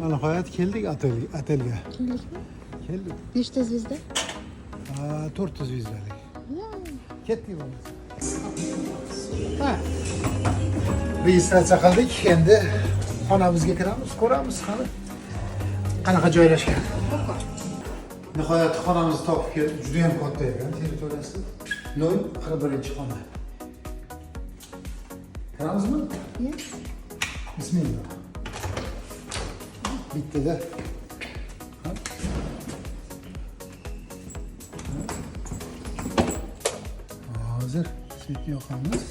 Nihoyat keldik otelga. Keldikmi? Keldik. Nechta zvezda? 400 vizalik. Ketdik bo'lmasa. Ha. Registratsiya qildik. Endi xonamizga kiramiz, ko'ramiz qani qanaqa joylashgan. Nihoyat xonamizni topib keldik. Juda ham katta ekan territoriyasi. 041-xona. Kiramizmi? Yes. Bismillah. Bittada. Hozir svet yoqamiz.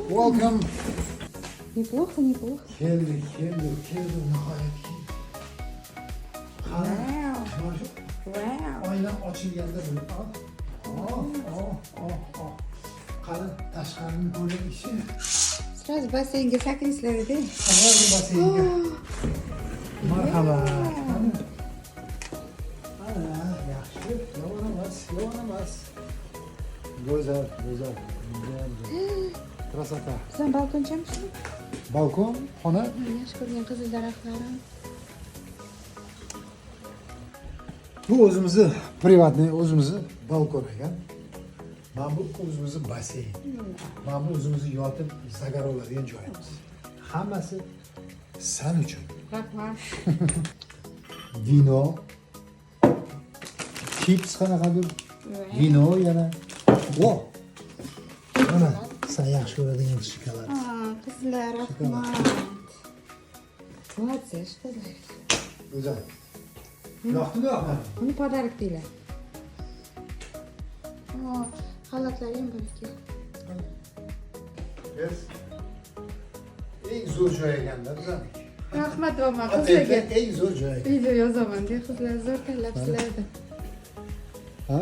Welcome. Неплохо, неплохо. Keldik nihoyat. Qani? Вау. Oyna ochilganda buni qani tashqarini ko'rib ishi. Сразу бассейнге sakraysizlar edi. Hozir basseynga. Marhamat. Ana, yaxshi. Yomon emas. Go'zal. Krasota. Sen balkonchamishmi? Balkon, xona. Yaxshi ko'rgan qizil daraxtlarim. Bu o'zimizni privatniy, o'zimizni balkon ekan. Mana bu o'zimizni basseyn. Mana bu o'zimizni yotib zagar oladigan joyimiz. Hammasi sen uchun. Rahmat. Vino. Chips qanaqadir. Vino yana. O. Mana sen yaxshi ko'radigan shokolad. Qizlar, rahmat. 20, что ли? Go'zal. Yoqdimi, yoqmadimi? Buni pодарок deylar. Xalatlari ham bo'lib keldi. Biz eng zo'r joy ekanda bizaniki. Rahmat o'ma Otelda qizlarga. eng zo'r joy. Video yozaman, qizlar zo'r tanlabsizlar. Ha?